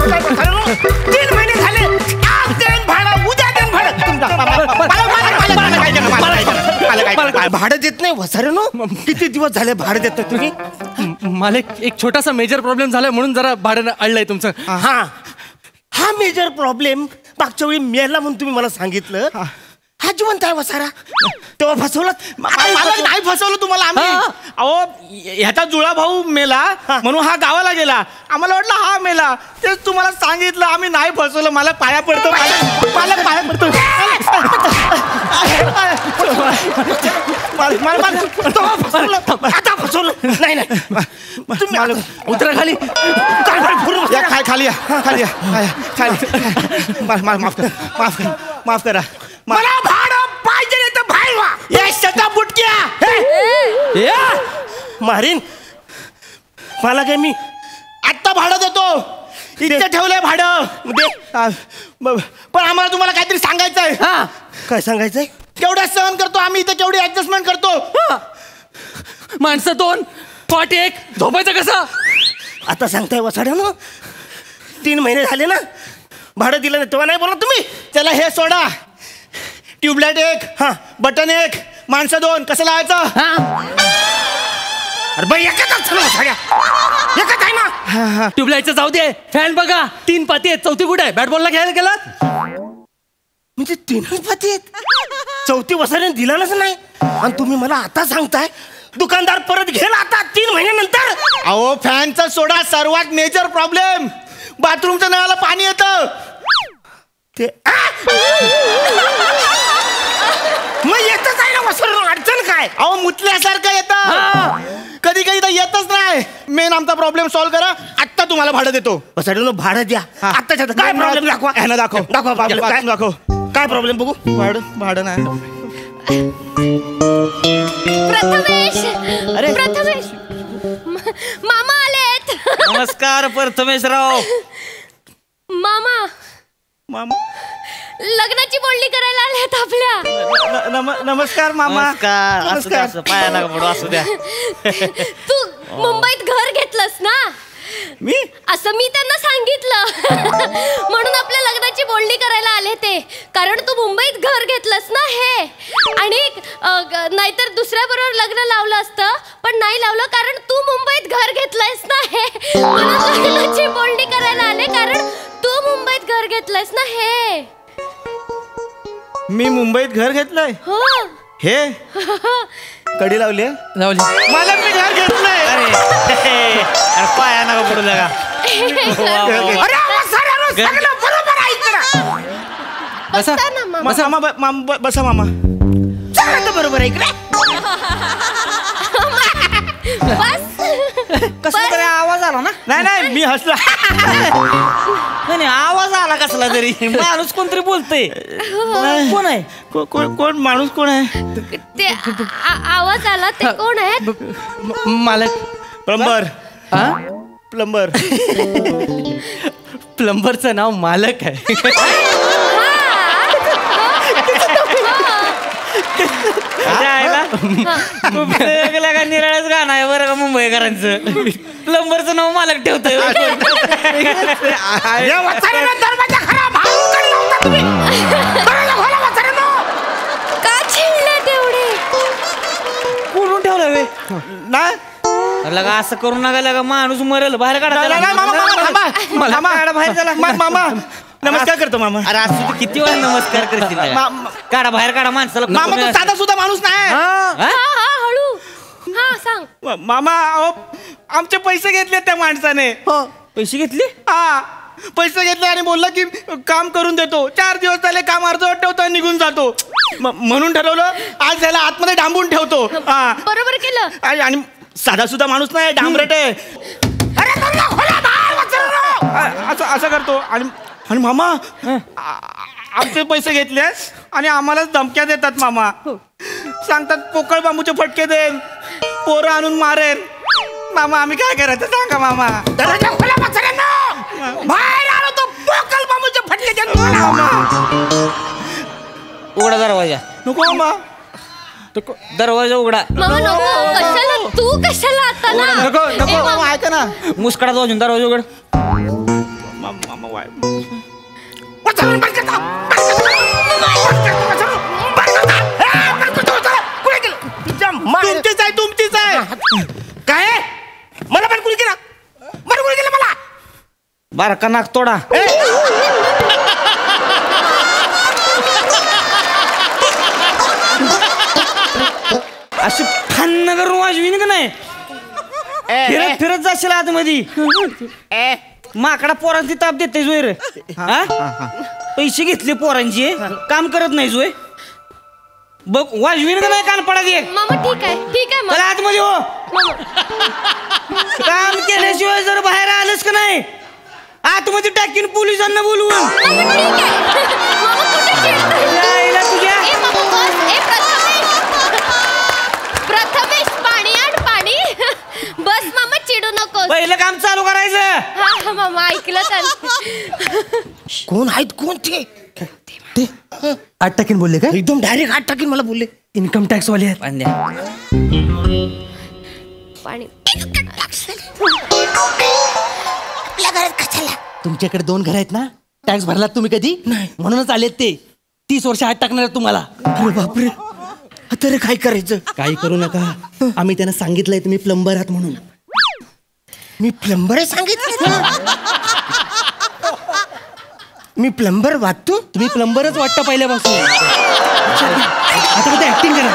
3 महिने झाले. आज देईन भाडं, उद्या देईन भाडं. भाडं देत नाही वसाऱ्यानो. किती दिवस झाले भाडं देत नाही तुम्ही? मला एक छोटासा मेजर प्रॉब्लेम झालाय म्हणून जरा भाडं अडलंय तुमचं. हा मेजर प्रॉब्लेम मागच्या वेळी मेला म्हणून तुम्ही मला सांगितलं. हा जिवंत आहे वसारा. तेव्हा फसवलं मला नाही फसवलं तुम्हाला आम्ही. अहो ह्याचा जुळा भाऊ मेला म्हणून हा गावाला गेला. आम्हाला वाटलं हा मेला. तेच तुम्हाला सांगितलं. आम्ही नाही फसवलं. मला पाया पडतो. मला पाया पडतो. आता फसवलं नाही तुम्ही उतरा खाली. खाली खाली माफ करा. मला भाडं पाहिजे नाही तर बाहेर व्हा. ये शटा बुटक्या मारीन. मला काय मी आत्ता भाडं देतो. इथे ठेवलंय भाडं. पण आम्हाला तुम्हाला काहीतरी सांगायचंय. काय सांगायचंय? केवढ्या सहन करतो आम्ही इथे, केवढी ऍडजस्टमेंट करतो. माणसं 2 पाट 1 झोपायचं कसं? आता सांगताय वसाड्यानं. 3 महिने झाले ना भाडं दिलं नाही तेव्हा नाही बोला तुम्ही. त्याला हे सोडा. ट्यूबलाइट 1 बटन 1 माणसं 2 कसं लावायचं? अरे बाई एकच आहे ना. ट्यूबलाईटचं जाऊ दे. फॅन बघा 3 पाती आहेत. चौथी कुठे आहे? बॅट बॉलला खेळायला गेलात म्हणजे 3च पाती आहेत. चौथी वसाऱ्याने दिलाच नाही आणि तुम्ही मला आता सांगताय दुकानदार परत घेईल आता 3 महिन्यानंतर. अहो फॅनचा सोडा. सर्वात मेजर प्रॉब्लेम बाथरूमच्या नळाला पाणी येतं. ते मग येतच आहे ना वसाऱ्यानं. अडचण काय? अहो मुतल्यासारखं येतं. कधी कधी तर येतच नाही. मेन आमचा प्रॉब्लेम सॉल्व्ह करा. आत्ता तुम्हाला भाडं देतो. वसाऱ्यानं भाडं द्या आत्ताच्या. काय प्रॉब्लेम दाखवा. ह्यानं दाखव. दाखव. काय प्रॉब्लेम बघू. भाडं नाही. प्रथमेश मामा आलेत. नमस्कार प्रथमेशराव. मामा लग्नाची बोलणी करायला आलेत आपल्या. नमस्कार मामा. नमस्कार. पाया नका पडू. असू द्या. तू मुंबईत घर घेतलंस ना? मी असं त्यांना सांगितलं. म्हणून आपल्या लग्नाची बोलणी करायला आले ते. कारण तू मुंबईत घर घेतलंस ना हे. आणि नाहीतर दुसऱ्या बरोबर लग्न लावलं असतं. पण नाही लावलं कारण तू मुंबईत घर घेतलंयस ना हे. म्हणून लग्नाची बोलणी करायला आले कारण तू मुंबईत घर घेतलंयस ना हे. मी मुंबईत घर घेतलंय. हो हे कडी लावली. मला मी घर घेतलंय. अरे पाया नका पडू लगा. बसा मामा. बरोबर आहे इकडे. कसला तरी आवाज आला ना? नाही मी हसला. नाही आवाज आला कसला तरी. माणूस कोणतरी बोलतोय. कोण आहे? कोण माणूस कोण आहे? ते आवाज आला ते कोण आहे? मालक. प्लंबर. प्लंबरचं नाव मालक आहे. निराळच गाणं आहे बरं का मुंबईकरांचं. प्लंबरचं नाव मालक ठेवतोय. का चिडले तेवढे? कोणून ठेवलं नाही लगा. असं करू नका लगा. माणूस मरेल. बाहेर काढा. बाहेर चला. मामा नमस्कार करतो मामा. अरे असं तू किती वेळा नमस्कार करशील? काढा बाहेर काढा माणसाला. मामा तो साधा सुद्धा माणूस नाही. हळू. सांग मामा. आमचे पैसे घेतले त्या माणसाने. पैसे घेतले? पैसे घेतले आणि बोलला की काम करून देतो. 4 दिवस झाले काम अर्धवट ठेवतो निघून जातो. म्हणून ठरवलं आज त्याला आतमध्ये डांबून ठेवतो. बरोबर केलं. आणि साधा सुद्धा माणूस नाही. डांबरट आहे. असं करतो. आणि मामा आमचे पैसे घेतलेस आणि आम्हालाच धमक्या देतात मामा. सांगतात पोकळ बांबूचे फटके देन, पोरं आणून मारेन. मामा आम्ही काय करायचं सांगा मामा. बाहेर आलो तो पोकळ बांबूचे फटके देन. उघडा दरवाजा. नको मामा. दरवाजा उघडा. मामा नको. कशाला तू कशाला आता ना? नको मामा ऐका ना. मुस्कडा वाजून दरवाजा उघड. मामा वाय वचन बंद करता. कुठे गेलं? तुझ्या तुमचीच आहे तुमचीच आहे. काय मला पण कुणी केला? बरं कुणी केलं मला? बारका नाक तोडा. अशी फान्न करून वाजवीन का नाही फिरत फिरत जाशील आतमध्ये माकडा पोरांची ताप देते जोय पैसे घेतले पोरांची काम करत नाही जोय बघ वाजवीन का नाही कान पडा दे मामा ठीक आहे मामा. चला आतमध्ये हो काम केल्याशिवाय जर बाहेर आलंच का नाही आतमध्ये टाकीन पोलिसांना बोलवून. मामा ठीक आहे. मामा कुठे चिडतोय? यायला तुझ्या ए मामा बस. ए प्रथमेश पाणी आण पाणी. बस मामा चिडू नकोस. पहिलं काम चालू करायचं. हा मामा ऐकलं त्यानं. कोण आहेत कोण ते? ते 8 टाकीन बोलले काय? एकदम डायरेक्ट 8 टाकीन मला बोलले. इन्कम टॅक्स वाले आहेत. पाणी. आपल्या घरात कशाला? तुमच्याकडे 2 घर आहेत ना? टॅक्स भरलात तुम्ही कधी? नाही. म्हणूनच आलेत ते. 30 वर्ष आत टाकणार आहेत तुम्हाला. अरे बापरे, आता रे काय करायचं? काही करू नका. आम्ही त्यांना सांगितलंय तुम्ही प्लंबर आहात म्हणून. मी प्लंबर आहे सांगितलं. मी प्लंबर वाटतो. तुम्ही प्लंबरच वाटतं पहिल्यापासून. आता कुठे ऍक्टिंग करा.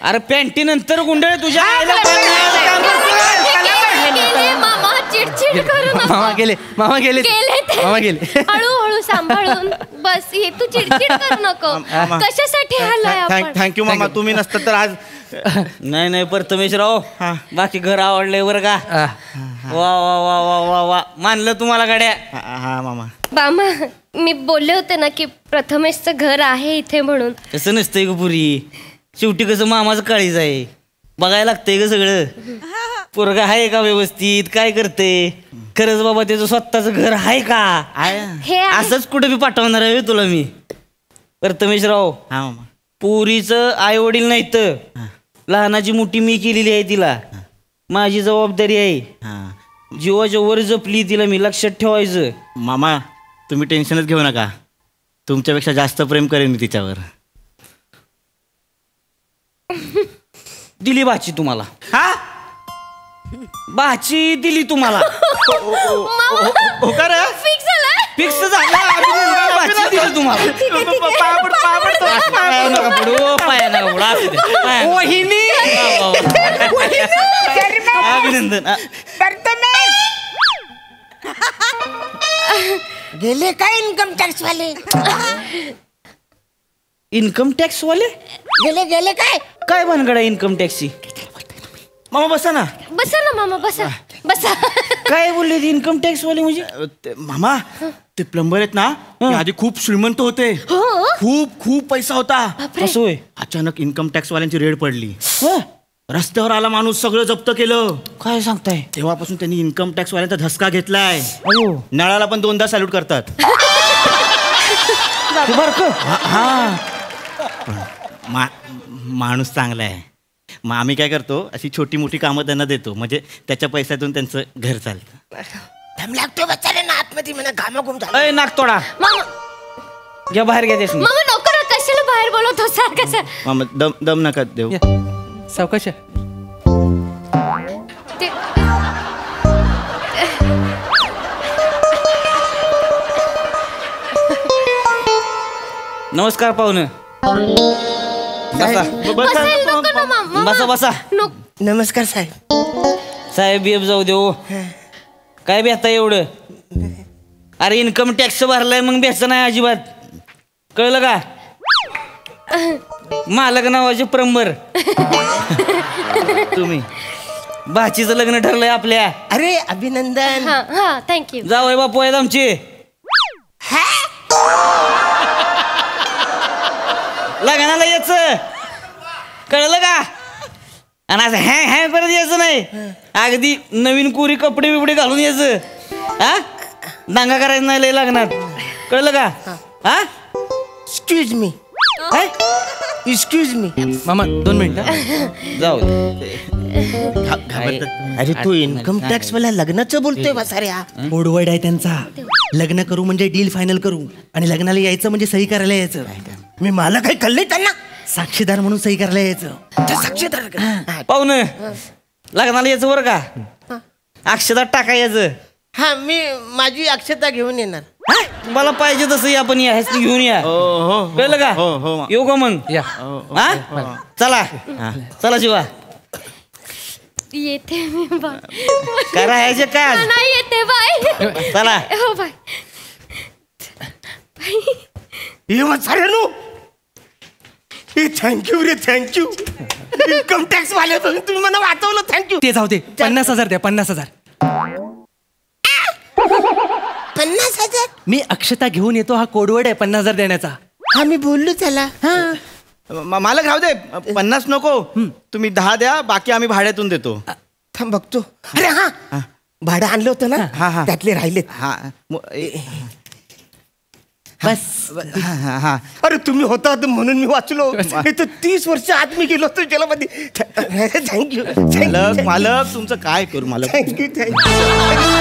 अरे पॅन्टी नंतर गुंडळ तुझ्या गेले मामा चिडचिड करू नका. मामा गेले ते. मामा गेले. हळूहळू सांभाळून बस. हे तू चिडचिड करू नको. कशासाठी आलाय आपण? थँक्यू मामा. तुम्ही नसतं तर आज नाही प्रथमेशराव बाकी घर आवडलंय बरं का. वा वा वा वा वा वा मानलं तुम्हाला गाड्या. हा मामा. मामा मी बोलले होते ना की प्रथमेशचं घर आहे इथे म्हणून. तसं नसतंय ग पुरी. शेवटी कसं मामाचं काळीज आहे बघायला लागतंय ग सगळं. पोरगा आहे का व्यवस्थित काय करते खरंच बाबा त्याचं स्वतःच घर आहे का हे आहे. असंच कुठे बी पाठवणार आहे तुला मी. प्रथमेशराव हा मामा. पुरीचं आई वडील नाही तर लहानाची मोठी मी केलेली आहे तिला. माझी जबाबदारी आहे. हा जीवाच्या वर जपली तिला मी. लक्षात ठेवायचं. मामा तुम्ही टेन्शनच घेऊ नका. तुमच्यापेक्षा जास्त प्रेम करेन मी तिच्यावर. दिली भाची तुम्हाला. हा भाची दिली तुम्हाला. हो का रे? फिक्स झालं. फिक्स झालं. अभिनंदन, भाची दिली तुम्हाला. पाया नका पडू, पाया नका पडू. असू दे. पाया नका. अभिनंदन. गेले काय इन्कम टॅक्स वाले? इन्कम टॅक्स वाले गेले काय? काय भानगड आहे इन्कम टॅक्सची? मामा बसा ना. बसा ना मामा बसा बसा. काय बोलले इन्कम टॅक्स वाले म्हणजे? मामा ते प्लंबर आहेत ना ते आधी खूप श्रीमंत होते. हो खूप खूप पैसा होता. असं होय. अचानक इन्कम टॅक्स वाल्यांची रेड पडली. होय? रस्त्यावर आला माणूस सगळं जप्त केलं. काय सांगताय? तेव्हापासून त्यांनी इन्कम टॅक्स वाल्यांचा धसका घेतलाय. अयो नळाला पण 2दा सॅल्यूट करतात. हा माणूस चांगला आहे. मग आम्ही काय करतो अशी छोटी मोठी कामं त्यांना देतो म्हणजे त्याच्या पैशातून त्यांचं घर चालतं. दम लागतो बच्चारे ना आतमध्ये म्हणा घामाघूम झाला. अय नाक तोडा. मामा घ्या बाहेर घ्या देश. मामा नको ना कशाला बाहेर बोलवतो सारखं सर. मामा दम नका देऊ. सावकाश. ते नमस्कार पाहुणे. बसा बसायला नको ना मामा. बसा बसा. नको. नमस्कार साहेब. साहेब बिहेब जाऊ देऊ. काय बेहता एवढं? अरे इन्कम टॅक्स भरलाय मग बेचं नाही अजिबात. कळलं का? मालक नावाचे प्लंबर. तुम्ही भाचीचं लग्न ठरलंय आपल्या. अरे अभिनंदन. हा हा थँक्यू. जावई बापू आहेत आमचे. लग्नाला यायचं कळलं का? आणि असं हॅ हॅ करत यायचं नाही. अगदी नवीन कोरी कपडे बिपडे घालून यायचं. हा दांगा करायचं नाही लय लग्नात. कळलं का? हा एक्सक्यूज मी. Excuse me. मामा 2 मिनिटं. जाऊ अरे तू इन्कम टॅक्स वाला लग्नाचं बोलतोय वसाऱ्या. कोडवर्ड आहे त्यांचा. लग्न करू म्हणजे डील फायनल करू आणि लग्नाला यायचं म्हणजे सही करायला यायचं. मी मला काही कळलंय त्यांना. साक्षीदार म्हणून सही करायला यायचं. साक्षीदार का? पाहुणं लग्नाला यायचं बरं का, अक्षदात टाका यायचं. हा मी माझी अक्षता घेऊन येणार. मला पाहिजे तसं या पण या ह्याच घेऊन या. कळलं का? येऊ का मग? या. हा चला चला शिवा. येते मी बाय. काय राहायचे काय नाही येते बाय. चला. हो बाय. हे वसाऱ्यानो, हे थँक्यू रे थँक्यू. इन्कम टॅक्स वाले तुम्ही मला वाचवलं. थँक्यू. ते जाऊ दे. 50,000 द्या. 50,000. 50,000. मी अक्षता घेऊन येतो हा कोडवर्ड आहे 50,000 देण्याचा. हा मी बोललो त्याला. मला घाव दे. 50 नको, तुम्ही 10 द्या, बाकी आम्ही भाड्यातून देतो. थांब बघतो. अरे हा भाडं आणलं होतं हा, ना, हा. त्यातले राहिलेत. हा बस. हा. अरे तुम्ही होता म्हणून मी वाचलो. नाही तर 30 वर्ष आत मी गेलो असतो जेलामध्ये. थँक्यू मालक तुमचं काय करू मालक. Thank you thank you.